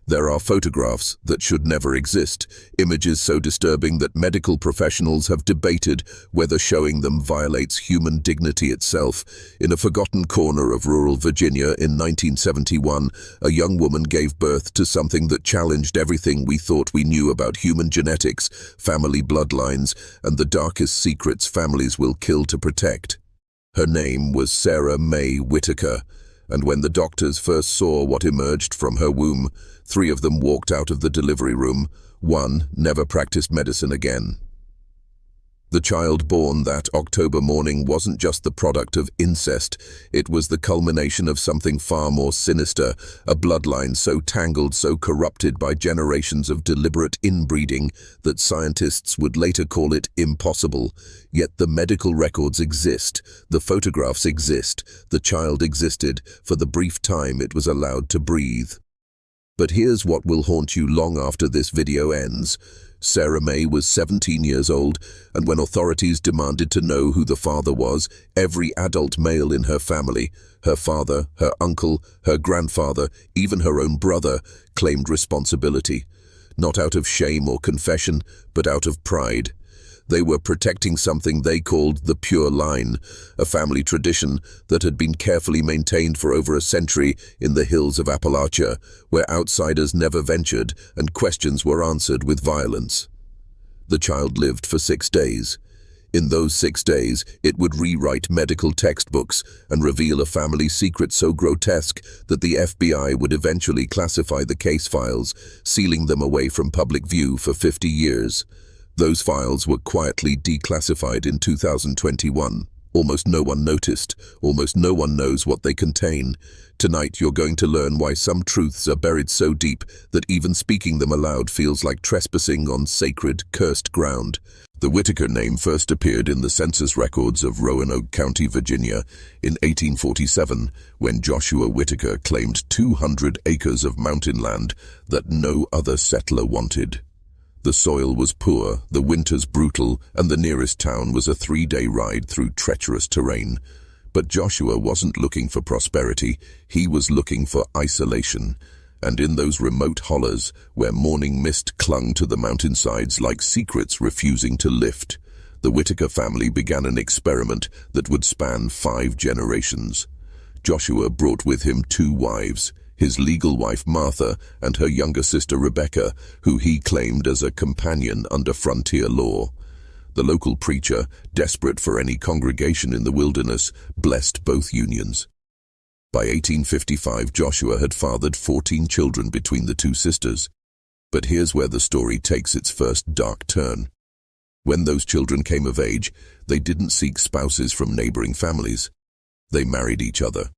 There are photographs that should never exist, images so disturbing that medical professionals have debated whether showing them violates human dignity itself. In a forgotten corner of rural Virginia in 1971, a young woman gave birth to something that challenged everything we thought we knew about human genetics, family bloodlines, and the darkest secrets families will kill to protect. Her name was Sarah Mae Whitaker, and when the doctors first saw what emerged from her womb, 3 of them walked out of the delivery room. 1 never practiced medicine again. The child born that October morning wasn't just the product of incest, it was the culmination of something far more sinister, a bloodline so tangled, so corrupted by generations of deliberate inbreeding that scientists would later call it impossible. Yet the medical records exist, the photographs exist, the child existed for the brief time it was allowed to breathe. But here's what will haunt you long after this video ends. Sarah Mae was 17 years old, and when authorities demanded to know who the father was, every adult male in her family, her father, her uncle, her grandfather, even her own brother, claimed responsibility. Not out of shame or confession, but out of pride. They were protecting something they called the pure line, a family tradition that had been carefully maintained for over a century in the hills of Appalachia, where outsiders never ventured and questions were answered with violence. The child lived for 6 days. In those 6 days, it would rewrite medical textbooks and reveal a family secret so grotesque that the FBI would eventually classify the case files, sealing them away from public view for 50 years. Those files were quietly declassified in 2021. Almost no one noticed. Almost no one knows what they contain. Tonight you're going to learn why some truths are buried so deep that even speaking them aloud feels like trespassing on sacred, cursed ground. The Whitaker name first appeared in the census records of Roanoke County, Virginia, in 1847, when Joshua Whitaker claimed 200 acres of mountain land that no other settler wanted. The soil was poor, the winters brutal, and the nearest town was a 3-day ride through treacherous terrain. But Joshua wasn't looking for prosperity, he was looking for isolation. And in those remote hollers, where morning mist clung to the mountainsides like secrets refusing to lift, the Whitaker family began an experiment that would span 5 generations. Joshua brought with him 2 wives, his legal wife Martha and her younger sister Rebecca, who he claimed as a companion under frontier law. The local preacher, desperate for any congregation in the wilderness, blessed both unions. By 1855, Joshua had fathered 14 children between the 2 sisters. But here's where the story takes its first dark turn. When those children came of age, they didn't seek spouses from neighboring families. They married each other.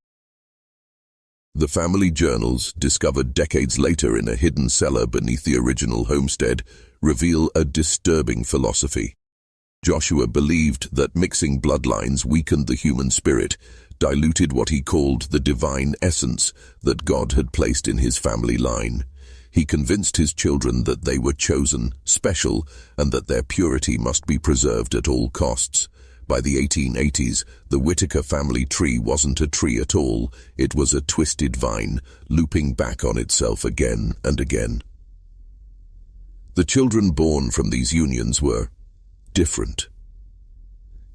The family journals, discovered decades later in a hidden cellar beneath the original homestead, reveal a disturbing philosophy. Joshua believed that mixing bloodlines weakened the human spirit, diluted what he called the divine essence that God had placed in his family line. He convinced his children that they were chosen, special, and that their purity must be preserved at all costs. By the 1880s, the Whitaker family tree wasn't a tree at all, it was a twisted vine, looping back on itself again and again. The children born from these unions were different.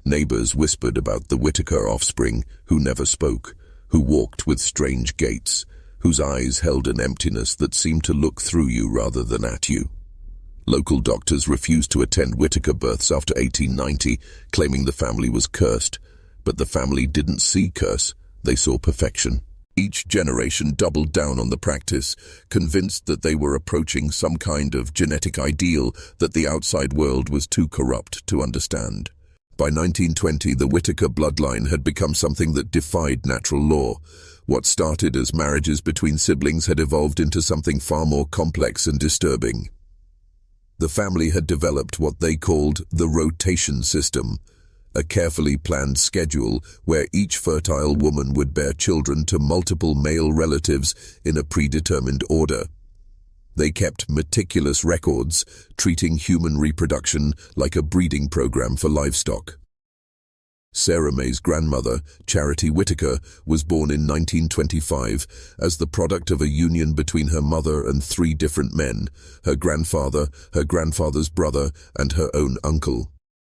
Neighbors whispered about the Whitaker offspring, who never spoke, who walked with strange gaits, whose eyes held an emptiness that seemed to look through you rather than at you. Local doctors refused to attend Whitaker births after 1890, claiming the family was cursed. But the family didn't see curse, they saw perfection. Each generation doubled down on the practice, convinced that they were approaching some kind of genetic ideal that the outside world was too corrupt to understand. By 1920, the Whitaker bloodline had become something that defied natural law. What started as marriages between siblings had evolved into something far more complex and disturbing. The family had developed what they called the rotation system, a carefully planned schedule where each fertile woman would bear children to multiple male relatives in a predetermined order. They kept meticulous records, treating human reproduction like a breeding program for livestock. Sarah Mae's grandmother, Charity Whitaker, was born in 1925 as the product of a union between her mother and three different men: her grandfather, her grandfather's brother, and her own uncle.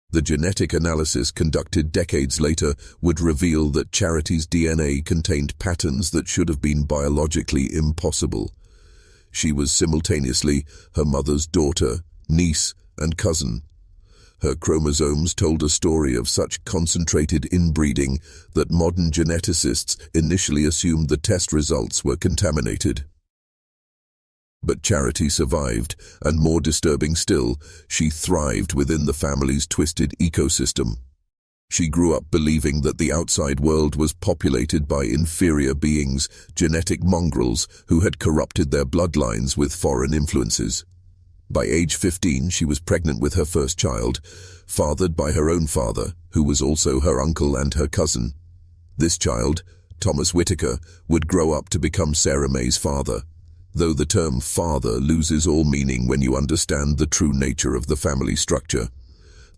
The genetic analysis conducted decades later would reveal that Charity's DNA contained patterns that should have been biologically impossible. She was simultaneously her mother's daughter, niece, and cousin. Her chromosomes told a story of such concentrated inbreeding that modern geneticists initially assumed the test results were contaminated. But Charity survived, and more disturbing still, she thrived within the family's twisted ecosystem. She grew up believing that the outside world was populated by inferior beings, genetic mongrels who had corrupted their bloodlines with foreign influences. By age 15, she was pregnant with her first child, fathered by her own father, who was also her uncle and her cousin. This child, Thomas Whitaker, would grow up to become Sarah Mae's father, though the term father loses all meaning when you understand the true nature of the family structure.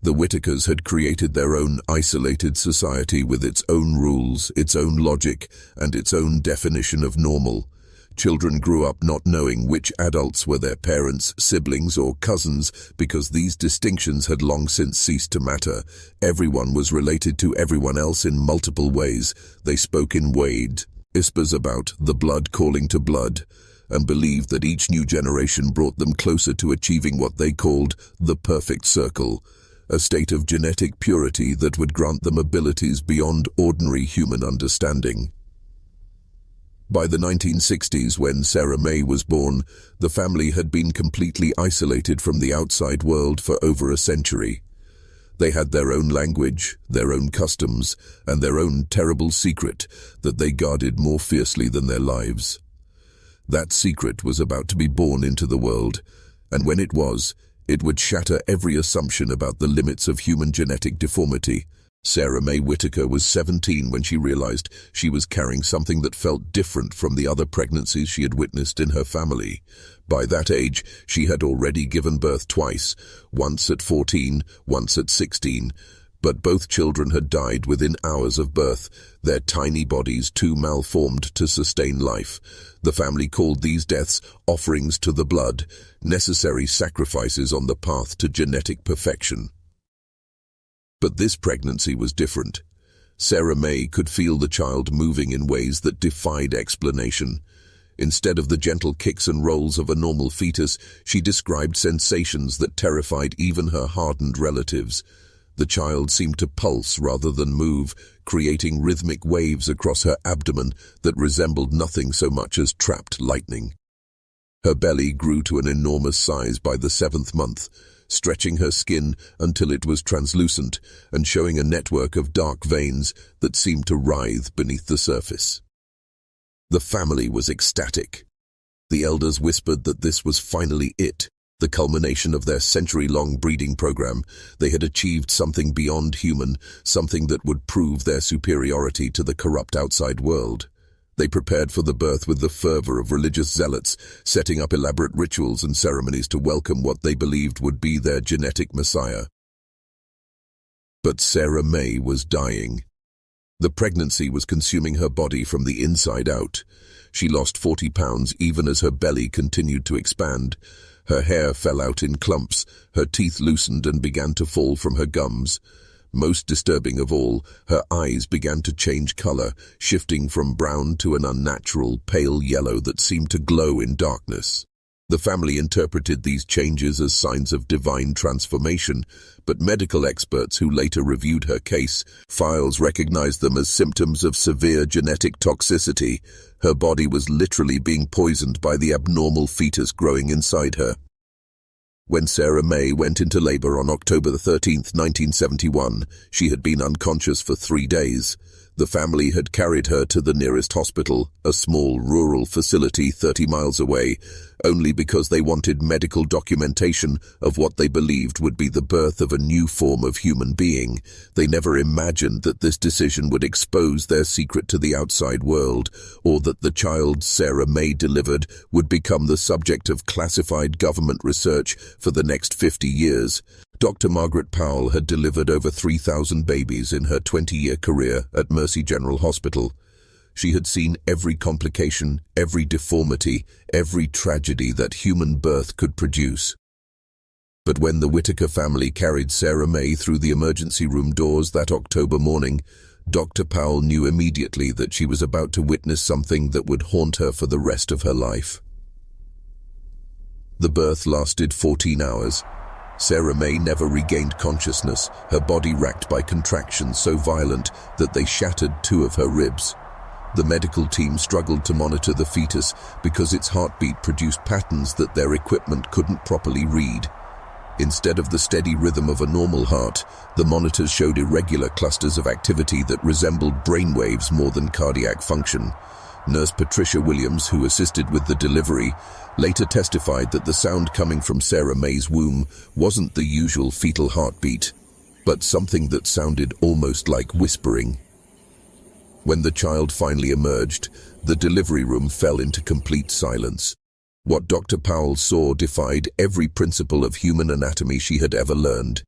The Whitakers had created their own isolated society with its own rules, its own logic, and its own definition of normal. Children grew up not knowing which adults were their parents, siblings, or cousins because these distinctions had long since ceased to matter. Everyone was related to everyone else in multiple ways. They spoke in whispers about the blood calling to blood, and believed that each new generation brought them closer to achieving what they called the perfect circle, a state of genetic purity that would grant them abilities beyond ordinary human understanding. By the 1960s, when Sarah Mae was born, the family had been completely isolated from the outside world for over a century. They had their own language, their own customs, and their own terrible secret that they guarded more fiercely than their lives. That secret was about to be born into the world, and when it was, it would shatter every assumption about the limits of human genetic deformity. Sarah Mae Whitaker was 17 when she realized she was carrying something that felt different from the other pregnancies she had witnessed in her family. By that age, she had already given birth twice, once at 14, once at 16, but both children had died within hours of birth, their tiny bodies too malformed to sustain life. The family called these deaths offerings to the blood, necessary sacrifices on the path to genetic perfection. But this pregnancy was different. Sarah Mae could feel the child moving in ways that defied explanation. Instead of the gentle kicks and rolls of a normal fetus, she described sensations that terrified even her hardened relatives. The child seemed to pulse rather than move, creating rhythmic waves across her abdomen that resembled nothing so much as trapped lightning. Her belly grew to an enormous size by the 7th month, stretching her skin until it was translucent and showing a network of dark veins that seemed to writhe beneath the surface. The family was ecstatic. The elders whispered that this was finally it, the culmination of their century-long breeding program. They had achieved something beyond human, something that would prove their superiority to the corrupt outside world. They prepared for the birth with the fervor of religious zealots, setting up elaborate rituals and ceremonies to welcome what they believed would be their genetic messiah. But Sarah Mae was dying. The pregnancy was consuming her body from the inside out. She lost 40 pounds even as her belly continued to expand. Her hair fell out in clumps, her teeth loosened and began to fall from her gums. Most disturbing of all, her eyes began to change color, shifting from brown to an unnatural, pale yellow that seemed to glow in darkness. The family interpreted these changes as signs of divine transformation, but medical experts who later reviewed her case files recognized them as symptoms of severe genetic toxicity. Her body was literally being poisoned by the abnormal fetus growing inside her. When Sarah Mae went into labor on October 13, 1971, she had been unconscious for 3 days. The family had carried her to the nearest hospital, a small rural facility 30 miles away, only because they wanted medical documentation of what they believed would be the birth of a new form of human being. They never imagined that this decision would expose their secret to the outside world, or that the child Sarah Mae delivered would become the subject of classified government research for the next 50 years. Dr. Margaret Powell had delivered over 3,000 babies in her 20-year career at Mercy General Hospital. She had seen every complication, every deformity, every tragedy that human birth could produce. But when the Whitaker family carried Sarah Mae through the emergency room doors that October morning, Dr. Powell knew immediately that she was about to witness something that would haunt her for the rest of her life. The birth lasted 14 hours. Sarah Mae never regained consciousness, her body racked by contractions so violent that they shattered 2 of her ribs. The medical team struggled to monitor the fetus because its heartbeat produced patterns that their equipment couldn't properly read. Instead of the steady rhythm of a normal heart, the monitors showed irregular clusters of activity that resembled brainwaves more than cardiac function. Nurse Patricia Williams, who assisted with the delivery, later testified that the sound coming from Sarah Mae's womb wasn't the usual fetal heartbeat, but something that sounded almost like whispering. When the child finally emerged, the delivery room fell into complete silence. What Dr. Powell saw defied every principle of human anatomy she had ever learned.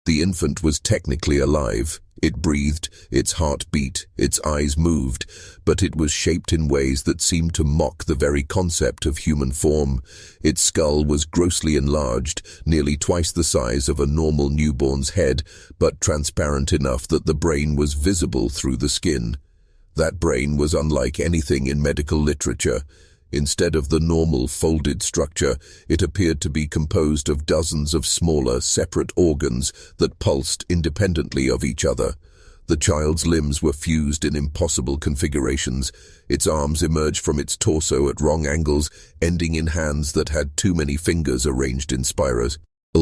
The infant was technically alive. It breathed, its heart beat, its eyes moved, but it was shaped in ways that seemed to mock the very concept of human form. Its skull was grossly enlarged, nearly twice the size of a normal newborn's head, but transparent enough that the brain was visible through the skin. That brain was unlike anything in medical literature. Instead of the normal folded structure, it appeared to be composed of dozens of smaller, separate organs that pulsed independently of each other. The child's limbs were fused in impossible configurations. Its arms emerged from its torso at wrong angles, ending in hands that had too many fingers arranged in spiral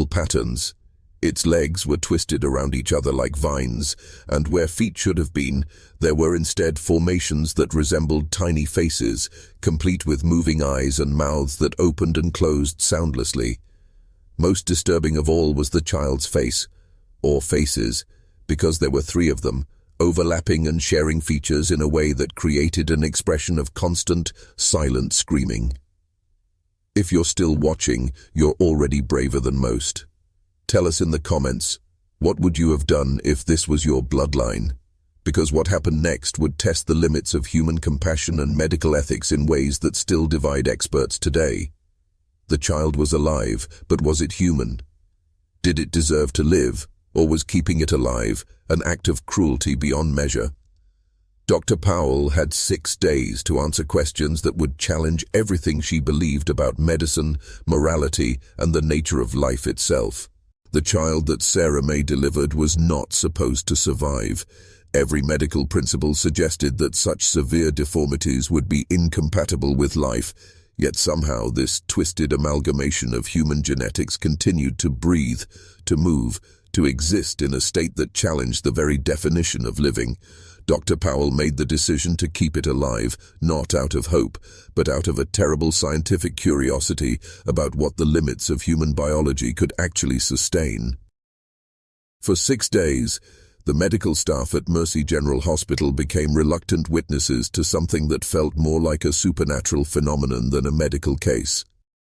patterns. Its legs were twisted around each other like vines, and where feet should have been, there were instead formations that resembled tiny faces, complete with moving eyes and mouths that opened and closed soundlessly. Most disturbing of all was the child's face, or faces, because there were 3 of them, overlapping and sharing features in a way that created an expression of constant, silent screaming. If you're still watching, you're already braver than most. Tell us in the comments, what would you have done if this was your bloodline? Because what happened next would test the limits of human compassion and medical ethics in ways that still divide experts today. The child was alive, but was it human? Did it deserve to live, or was keeping it alive an act of cruelty beyond measure? Dr. Powell had 6 days to answer questions that would challenge everything she believed about medicine, morality, and the nature of life itself. The child that Sarah Mae delivered was not supposed to survive. Every medical principle suggested that such severe deformities would be incompatible with life, yet somehow this twisted amalgamation of human genetics continued to breathe, to move, to exist in a state that challenged the very definition of living. Dr. Powell made the decision to keep it alive, not out of hope, but out of a terrible scientific curiosity about what the limits of human biology could actually sustain. For 6 days, the medical staff at Mercy General Hospital became reluctant witnesses to something that felt more like a supernatural phenomenon than a medical case.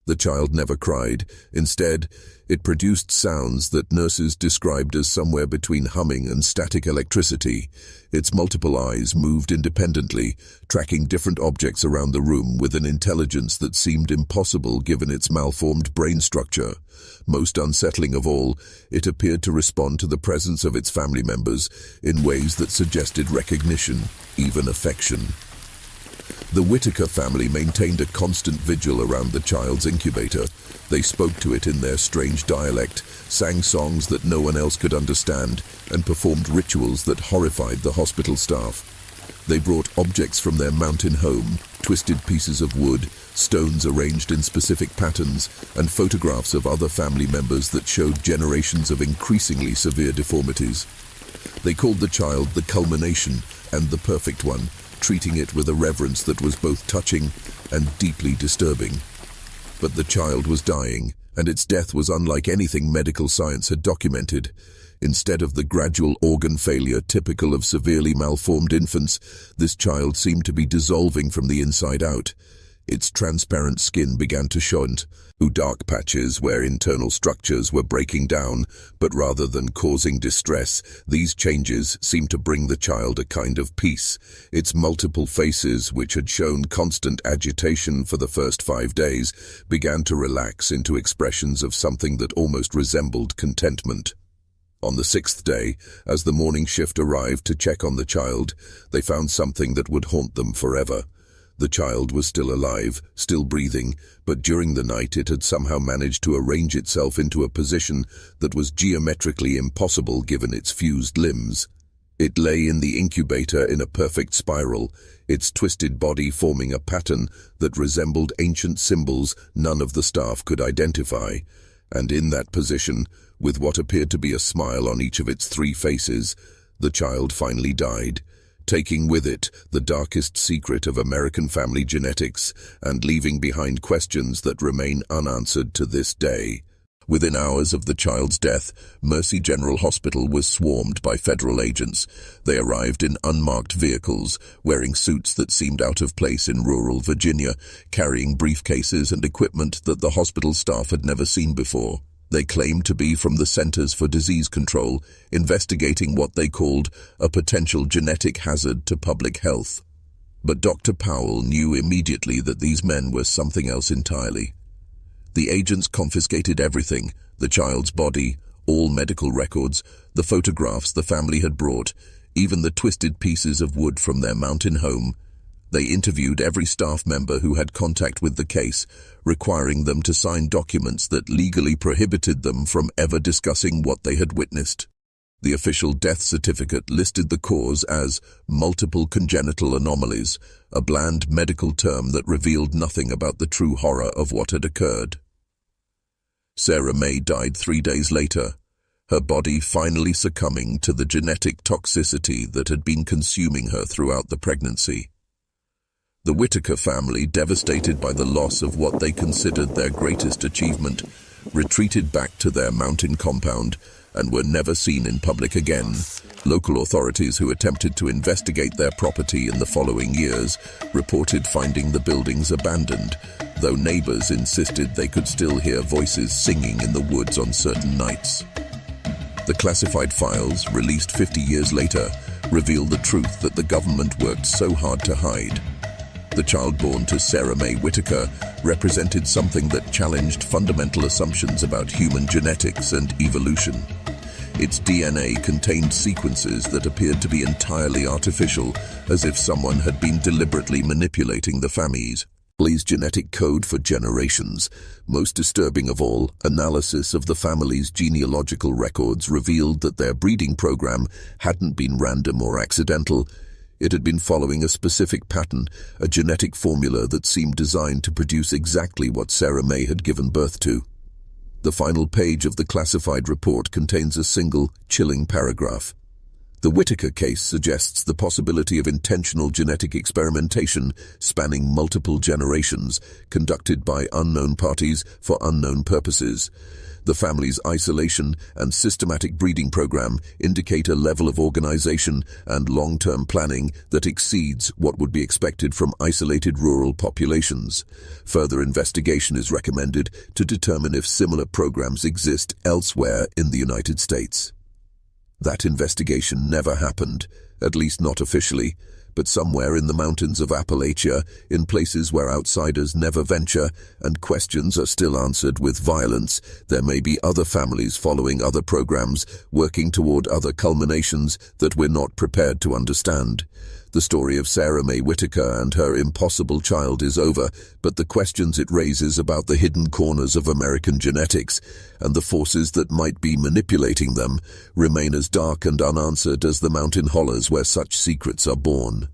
The child never cried. Instead, it produced sounds that nurses described as somewhere between humming and static electricity. Its multiple eyes moved independently, tracking different objects around the room with an intelligence that seemed impossible given its malformed brain structure. Most unsettling of all, it appeared to respond to the presence of its family members in ways that suggested recognition, even affection. The Whitaker family maintained a constant vigil around the child's incubator. They spoke to it in their strange dialect, sang songs that no one else could understand, and performed rituals that horrified the hospital staff. They brought objects from their mountain home, twisted pieces of wood, stones arranged in specific patterns, and photographs of other family members that showed generations of increasingly severe deformities. They called the child the culmination and the perfect one, treating it with a reverence that was both touching and deeply disturbing. But the child was dying, and its death was unlike anything medical science had documented. Instead of the gradual organ failure typical of severely malformed infants, this child seemed to be dissolving from the inside out. Its transparent skin began to show dark patches where internal structures were breaking down, but rather than causing distress, these changes seemed to bring the child a kind of peace. Its multiple faces, which had shown constant agitation for the first 5 days, began to relax into expressions of something that almost resembled contentment. On the 6th day, as the morning shift arrived to check on the child, they found something that would haunt them forever. The child was still alive, still breathing, but during the night it had somehow managed to arrange itself into a position that was geometrically impossible given its fused limbs. It lay in the incubator in a perfect spiral, its twisted body forming a pattern that resembled ancient symbols none of the staff could identify. And in that position, with what appeared to be a smile on each of its 3 faces, the child finally died, taking with it the darkest secret of American family genetics and leaving behind questions that remain unanswered to this day. Within hours of the child's death, Mercy General Hospital was swarmed by federal agents. They arrived in unmarked vehicles, wearing suits that seemed out of place in rural Virginia, carrying briefcases and equipment that the hospital staff had never seen before. They claimed to be from the Centers for Disease Control, investigating what they called a potential genetic hazard to public health. But Dr. Powell knew immediately that these men were something else entirely. The agents confiscated everything: the child's body, all medical records, the photographs the family had brought, even the twisted pieces of wood from their mountain home. They interviewed every staff member who had contact with the case, requiring them to sign documents that legally prohibited them from ever discussing what they had witnessed. The official death certificate listed the cause as multiple congenital anomalies, a bland medical term that revealed nothing about the true horror of what had occurred. Sarah Mae died 3 days later, her body finally succumbing to the genetic toxicity that had been consuming her throughout the pregnancy. The Whitaker family, devastated by the loss of what they considered their greatest achievement, retreated back to their mountain compound and were never seen in public again. Local authorities who attempted to investigate their property in the following years reported finding the buildings abandoned, though neighbors insisted they could still hear voices singing in the woods on certain nights. The classified files, released 50 years later, reveal the truth that the government worked so hard to hide. The child born to Sarah Mae Whitaker represented something that challenged fundamental assumptions about human genetics and evolution. Its DNA contained sequences that appeared to be entirely artificial, as if someone had been deliberately manipulating the family's genetic code for generations. Most disturbing of all, analysis of the family's genealogical records revealed that their breeding program hadn't been random or accidental. It had been following a specific pattern, a genetic formula that seemed designed to produce exactly what Sarah Mae had given birth to. The final page of the classified report contains a single, chilling paragraph. The Whitaker case suggests the possibility of intentional genetic experimentation spanning multiple generations, conducted by unknown parties for unknown purposes. The family's isolation and systematic breeding program indicate a level of organization and long-term planning that exceeds what would be expected from isolated rural populations. Further investigation is recommended to determine if similar programs exist elsewhere in the United States. That investigation never happened, at least not officially, but somewhere in the mountains of Appalachia, in places where outsiders never venture and questions are still answered with violence, there may be other families following other programs, working toward other culminations that we're not prepared to understand. The story of Sarah Mae Whitaker and her impossible child is over, but the questions it raises about the hidden corners of American genetics and the forces that might be manipulating them remain as dark and unanswered as the mountain hollows where such secrets are born.